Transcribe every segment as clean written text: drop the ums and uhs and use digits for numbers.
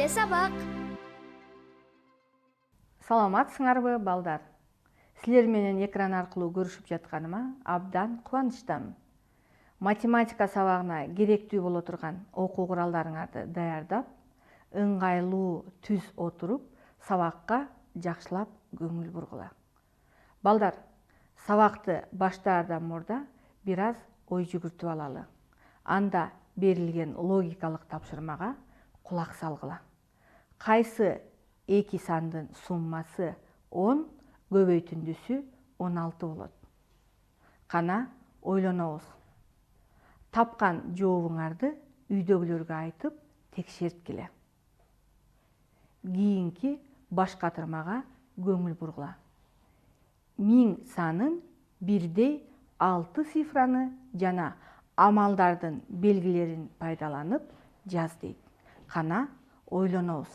эле сабак. Саламатсыңарбы, балдар? Силер менен экран аркылуу көрүшүп жатканыма абдан кубанычтамын. Математика сабагына керектүү боло турган окуу куралдарыңарды даярдап, ыңгайлуу түз отуруп, сабакка жакшылап көңүл бургула. Балдар, сабакты баштаардан мурда бир аз ой жүгүртүп алалы. Анда берилген логикалык тапшырмага кулак салгыла. Кайсы эки сандын суммасы 10, көбөйтүндүсү 16 болот? Кана ойлонобуз. Тапкан жообуңарды үйдөгүлөргө айтып текшерткиле. Кийинки баш катырмага көңүл бургула. 1000 санын 1/6 цифраны жана амалдардын белгилерин пайдаланып жаз дейт. Кана ойлонобуз.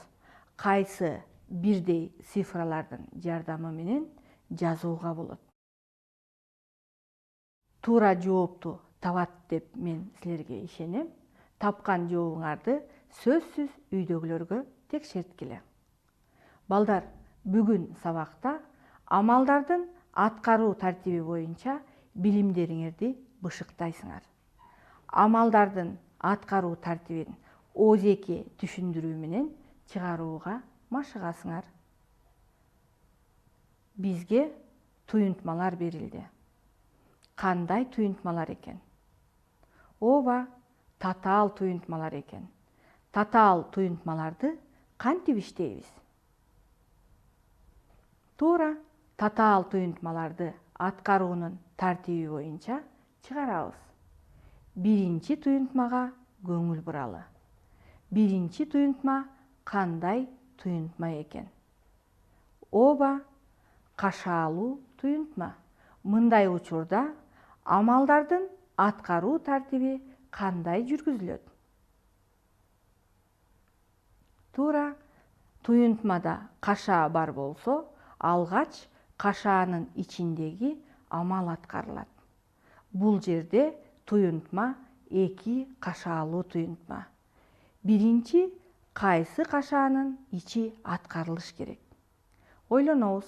Кайсы бирдей цифралардын жардамы менен жазууга болот? Туура жоопту табат деп мен силерге ишенем. Тапкан жообуңарды сөзсүз үйдөгүлөргө текшерткиле. Балдар, бүгүн сабакта амалдардын аткаруу тартиби боюнча билимдериңерди бышыктайсыңар. Амалдардын аткаруу тартибин оозеки түшүндүрүү менен чыгарууга машыгасыңар. Бизге туюнтмалар берилди. Кандай туюнтмалар экен? Ооба, татаал туюнтмалар экен. Татаал туюнтмаларды кантип иштейбиз? Туура, татаал туюнтмаларды аткаруунун тартиби боюнча чыгарабыз. Биринчи туюнтмага көңүл буралы. Биринчи туюнтма кандай туюнтма экен? Ооба, кашаалуу туюнтма. Мындай учурда амалдардын аткаруу тартиби кандай жүргүзүлөт? Туура, туюнтмада кашаа бар болсо, алгач кашаанын ичиндеги амал аткарылат. Бул жерде туюнтма эки кашаалуу туюнтма. Биринчи кайсы кашаанын ичи аткарылыш керек? Ойлонобуз.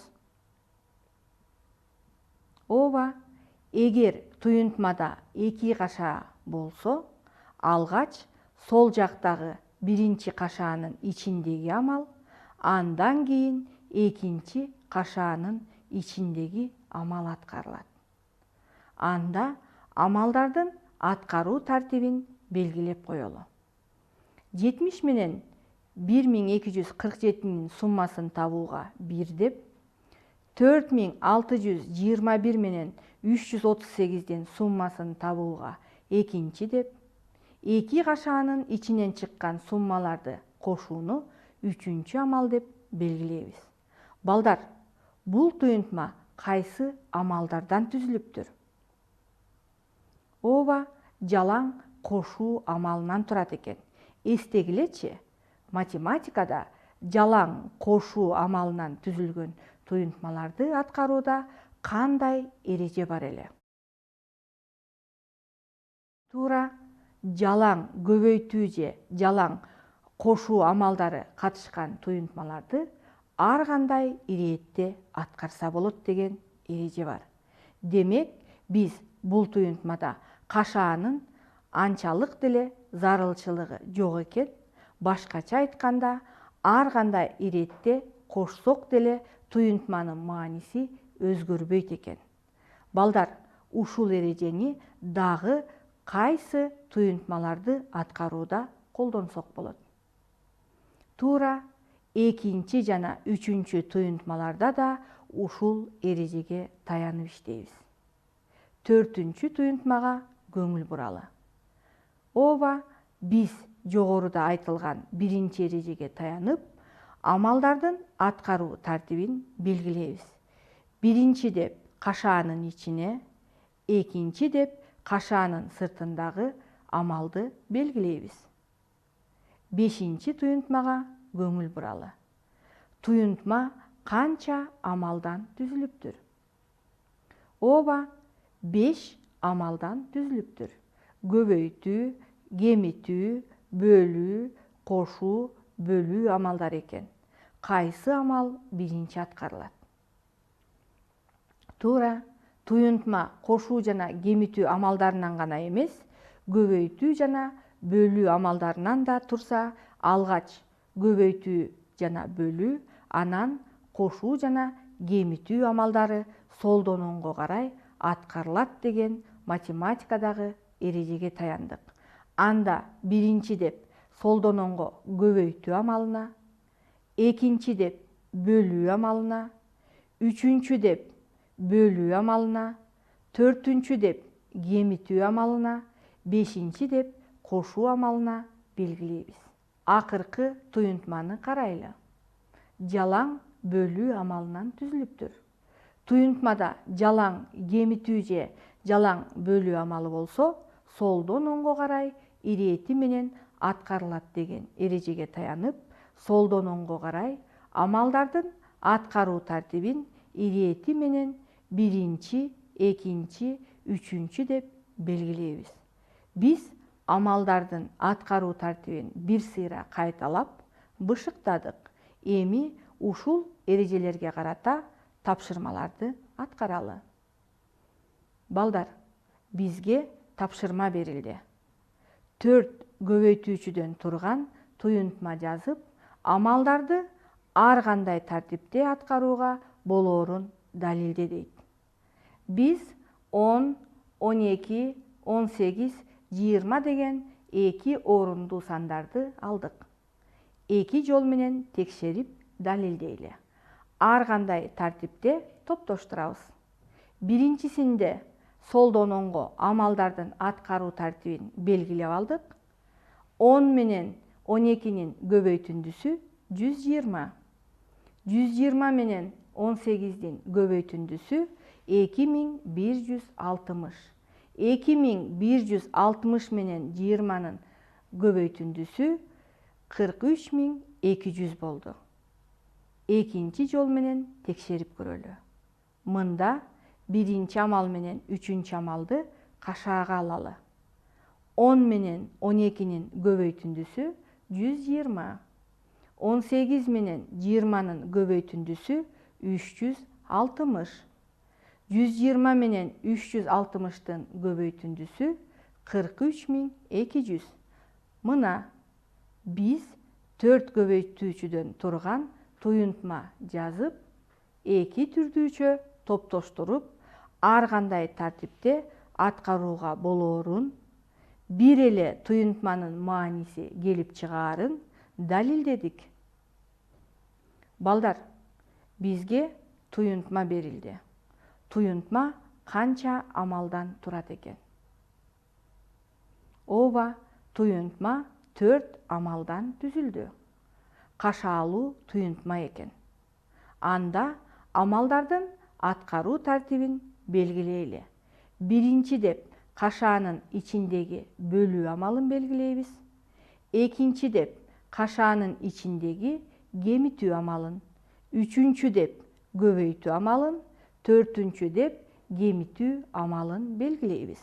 Ооба, эгер туюнтмада эки кашаа болсо, алгач сол жактагы биринчи кашаанын ичиндеги амал, андан кийин экинчи кашаанын ичиндеги амал аткарылат. Анда амалдардын аткаруу тартибин белгилеп коелу. 70 менен 1247-нин суммасын табууга 1 деп, 4621 менен 338-дин суммасын табууга 2 деп, эки кашаанын ичинен чыккан суммаларды кошууну 3-чү амал деп белгилейбиз. Балдар, бул туюнтма кайсы амалдардан түзүлүптүр? Ооба, жалаң кошуу амалынан турат экен. Эстегилечи, математикада жалаң кошуу амалынан түзүлгөн туюнтмаларды аткарууда кандай эреже бар эле? Туура, жалаң көбөйтүү же жалаң кошуу амалдары катышкан туюнтмаларды ар кандай иретте аткарса болот деген эреже бар. Демек, биз бул туюнтмада кашаанын анчалык деле зарылчылыгы жок экен. Башкача айтканда, ар кандай иретте кошсок деле туюнтманын мааниси өзгөрбөйт экен. Балдар, ушул эрежени дагы кайсы туюнтмаларды аткарууда колдонсок болот? Туура, экинчи жана үчүнчү туюнтмаларда да ушул эрежеге таянып иштейбиз. 4-чү туюнтмага көңүл буралы. Ооба, биз жогоруда айтылган биринчи эрежеге таянып, амалдардын аткаруу тартибин белгилейбиз. Биринчи деп кашаанын ичине, экинчи деп кашаанын сыртындагы амалды белгилейбиз. 5-чи туюнтмага көңүл буралы. Туюнтма канча амалдан түзүлүптүр? Ооба, 5 амалдан түзүлүптүр. Көбөйтүү, кемитүү, бөлүү, кошуу, бөлүү амалдары экен. Кайсы амал биринчи аткарылат? Туура, туюнтма кошуу жана кемитүү амалдарынан гана эмес, көбөйтүү жана бөлүү амалдарынан да турса, алгач көбөйтүү жана бөлүү, анан кошуу жана кемитүү амалдары солдон оңго карай аткарылат деген математикадагы эрежеге таяндык. Анда биринчи деп солдон оңго көбөйтүү амалына, экинчи деп бөлүү амалына, үчүнчү деп бөлүү амалына, төртүнчү деп кемитүү амалына, бешинчи деп кошуу амалына белгилейбиз. Акыркы туюнтманы карайлы. Жалаң бөлүү амалынан түзүлүптүр. Туюнтмада жалаң кемитүү же жалаң бөлүү амалы болсо, солдон оңго карай ирети менен аткарылат деген эрежеге таянып, солдон оңго карай амалдардын аткаруу тартибин ирети менен биринчи, экинчи, үчүнчү деп белгилейбиз. Биз амалдардын аткаруу тартибин бир сыйра кайталап, бышыктадык. Эми ушул эрежелерге карата тапшырмаларды аткаралы. Балдар, бизге тапшырма берилди. 4 көбөйтүүчүдөн турган туюнтма жазып, амалдарды ар кандай тартипте аткарууга болоорун далилде дейт. Биз 10, 12, 18, 20 деген 2 орундуу сандарды алдык. 2 жол менен текшерип далилдейли. Ар кандай тартипте топтоштурабыз. Биринчисинде солдон оңго амалдардын аткаруу тартибин белгилеп алдык. 10 менен 12-нин көбөйтүндүсү 120. 120 менен 18-дин көбөйтүндүсү 2160. 2160 менен 20-нын көбөйтүндүсү 43200 болду. Экинчи жол менен текшерип көрөлү. Мында биринчи амал менен үчүнчү амалды кашаага алалы. 10 менен 12-нин көбөйтүндүсү 120. 18 менен 20-нын көбөйтүндүсү 360. 120 менен 360-тын көбөйтүндүсү 43200. Мына биз 4 көбөйтүүчүдөн турган туюнтма жазып, 2 түрдүүчө топтоштуруп, ар кандай тартипте аткарууга болоорун, бир эле туюнтманын мааниси келип чыгаарын далилдедик. Балдар, бизге туюнтма берилди. Туюнтма канча амалдан турат экен? Ооба, туюнтма 4 амалдан түзүлдү. Кашаалуу туюнтма экен. Анда амалдардын аткаруу тартибин белгилейли. Биринчи деп кашаанын ичиндеги бөлүү амалын белгилейбиз. Экинчи деп кашаанын ичиндеги кемитүү амалын. Үчүнчү деп көбөйтүү амалын. Төртүнчү деп кемитүү амалын белгилейбиз.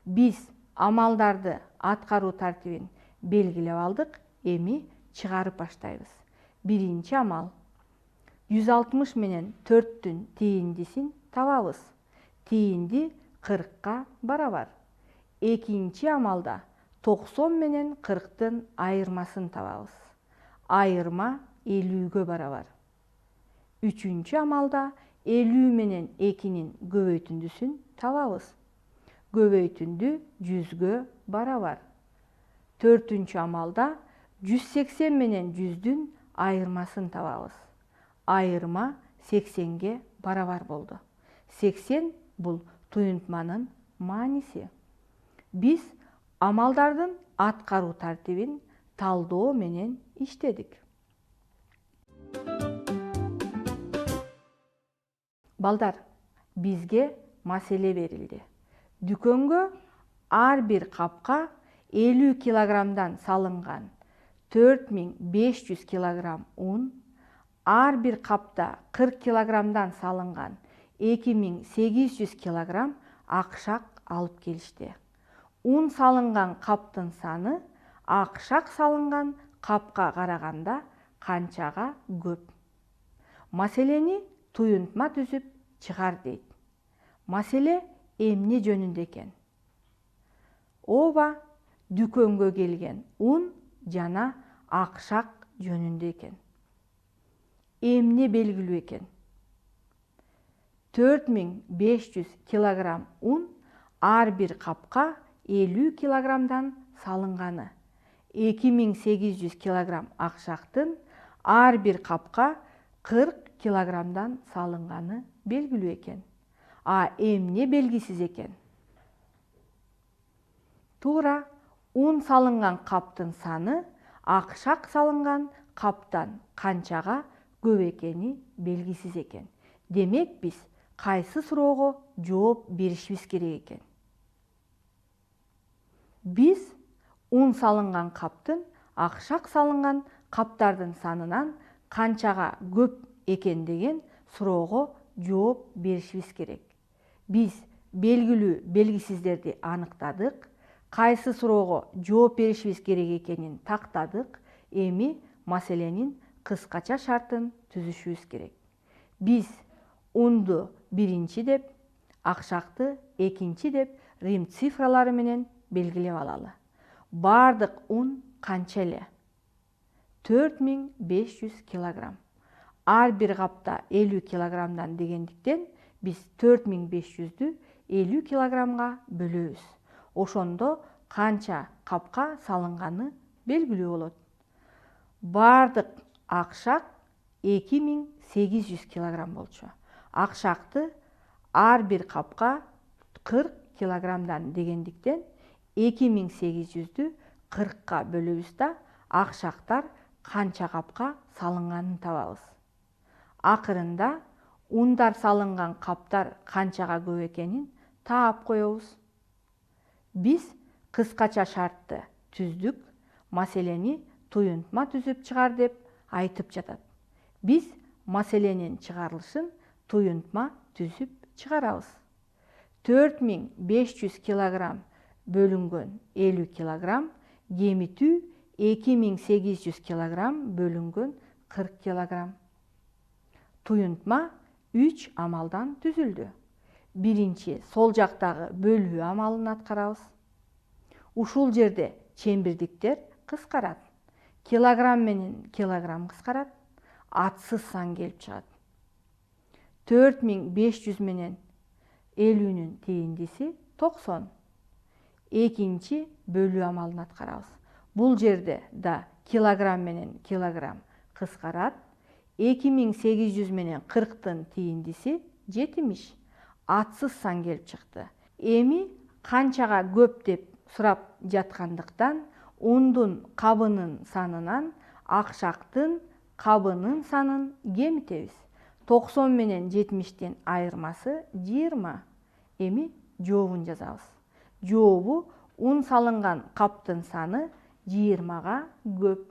Биз амалдарды аткаруу тартибин белгилеп алдык. Эми чыгарып баштайбыз. Биринчи амал. 160 менен 4-түн тээндисин табабыз. Тээнди 40-ка барабар. Экинчи амалда 90 менен 40-тын айырмасын табабыз. Айырма 50-гө барабар. Үчүнчү амалда 50 менен 2-нин көбөйтүндүсүн табабыз. Көбөйтүндү 100-гө барабар. Төртүнчү амалда 180 менен 100-дүн айырмасын табабыз. Айырма 80-ге барабар болду. 80 бул туюнтманын мааниси. Биз амалдардын аткаруу тартибин талдоо менен иштедик. Балдар, бизге маселе берилди. Дүкөнгө ар бир капка 50 килограммдан салынган 4500 килограмм un, ар бир капта 40 килограммдан салынган 2800 килограмм акшак алып келишти. Un салынган каптын саны акшак салынган капка караганда канчага көп? Маселени туюнтма түзүп чыгар дейт. Маселе эмне жөнүндө экен? Ооба, дүкөнгө келген ун жана акшак жөнүндө экен. Эмне белгилүү экен? 4500 килограмм un ар бир капка 50 килограммдан салынганы. 2800 килограмм акшактын ар бир капка 40 килограммдан салынганы белгилүү экен. А эмне белгисиз экен? Туура, un салынган каптын саны акшак салынган каптан канчага көп экени белгисиз экен. Демек биз кайсы суроого жооп беришибиз керек экен? Биз un салынган каптын акшак салынган каптардын санынан канчага көп экен деген суроого жооп беришибиз керек. Биз белгилүү белгисиздерди аныктадык, кайсы суроого жооп беришибиз керек экенин тактадык. Эми маселенин кыскача шартын түзүшүбүз керек. Биз унду биринчи деп, акшакты экинчи деп рим цифралары менен белгилеп алалы. Бардык un канча эле? 4500 килограмм. Ар бир капта 50 килограммдан дегендиктен биз 4500'дү 50 килограммга бөлөбүз. Ошондо канча капка салынганы белгилүү болот. Бардык акшак 2800 килограмм болчу. Акшакты ар бир капка 40 килограммдан дегендиктен 2800'дү 40ка бөлөбүз да акшактар канча капка салынганын табабыз. Акырында ундар салынган каптар канчага көп экенин таап коебуз. Биз кыскача шартты түздүк, маселени туюнтма түзүп чыгар деп айтып жатат. Биз маселенин чыгарылышын туюнтма түзүп чыгарабыз. 4500 килограмм бөлүнгөн 50 килограмм кемитүү 2800 килограмм бөлүнгөн 40 килограмм. Туюнтма 3 амалдан түзүлдү. Биринчи, сол жактагы бөлүү амалын аткарабыз. Ушул жерде чембирдиктер кыскарат. Килограмм менен килограмм кыскарат. Атсыз сан келип чыгат. 4500 менен 50'нүн тээндиси 90. Экинчи бөлүү амалын аткарабыз. Бул жерде да килограмм менен килограмм кыскарат. 2800 менен 40'тын тээндиси 70. Атсыз сан келип чыкты. Эми канчага көп деп сурап жаткандыктан ундун кабынын санынан акшактын кабынын санын кемитебиз. 90 менен 70'тин айырмасы 20. Эми жообун жазабыз. Жообу un салынган каптын саны 20га көп.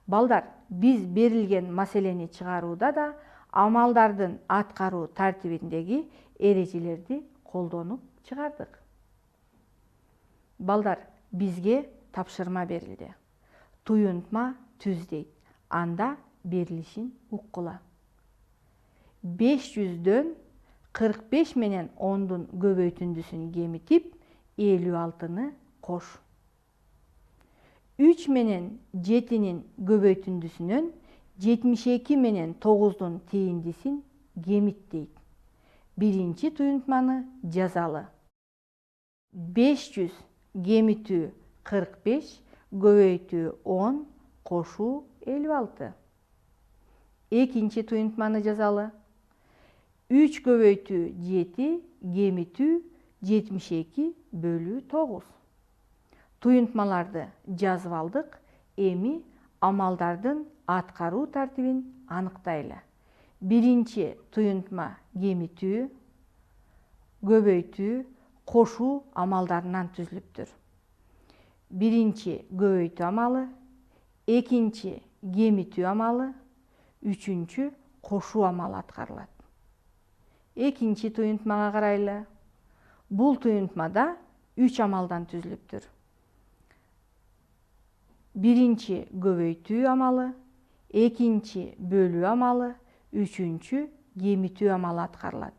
Балдар, биз берилген маселени чыгарууда да амалдардын аткаруу тартибиндеги эрежелерди колдонуп чыгардык. Балдар, бизге тапшырма берилди. Туюнтма түз дейт. Анда берилишин уккула. 500'дөн 45 менен 10'дун көбөйтүндүсүн кемитип 56'ны кош. 3 менен 7'нин көбөйтүндүсүнөн 72 менен 9'дун тээндисин кемит дейт. Биринчи туюнтманы жазалы. 500 кемитүү 45, көбөйтүү 10, кошуу 56. Экинчи туюнтманы жазалы. 3 көбөйтүү 7, кемитүү 72 бөлүү 9. Туюнтмаларды жазып алдык. Эми амалдардын аткаруу тартибин аныктайлы. Биринчи туюнтма кемитүү, көбөйтүү, кошуу амалдарынан түзүлүптүр. Биринчи көбөйтүү амалы, экинчи кемитүү амалы, үчүнчү кошуу амалы аткарылат. Экинчи туюнтмага карайлы. Бул туюнтмада 3 амалдан түзүлүптүр. Birinci көбөйтүү амалы, экинчи бөлүү амалы, үчүнчү кемитүү амалы аткарылат.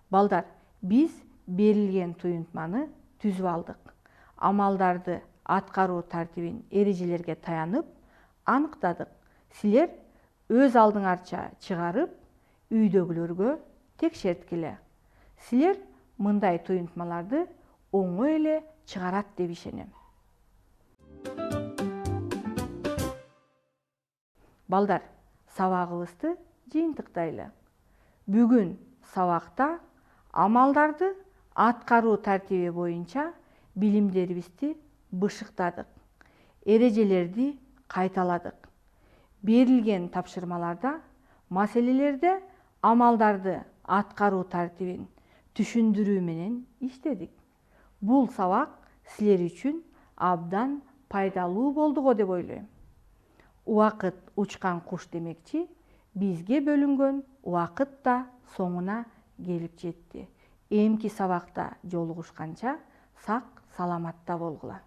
Балдар, биз берилген туюнтманы түзүп алдык. Амалдарды аткаруу тартибин эрежелерге таянып аныктадык. Силер өз алдыңарча чыгарып, үйдөгүлөргө текшерткиле. Силер мындай туюнтмаларды оңой эле чыгарат деп ишенем. Балдар, сабагыбызды жыйынтыктайлы. Бүгүн сабакта амалдарды аткаруу тартиби боюнча билимдерибизди бышыктадык. Эрежелерди кайталадык. Берилген тапшырмаларда, маселелерде амалдарды аткаруу тартибин түшүндүрүү менен иштедик. Бул сабак силер үчүн абдан пайдалуу болду го деп ойлойм. Убакыт учкан куш демекчи, бизге бөлүнгөн убакыт да соңуна келип жетти. Эмки сабакта жолугушканча сак саламатта болгула.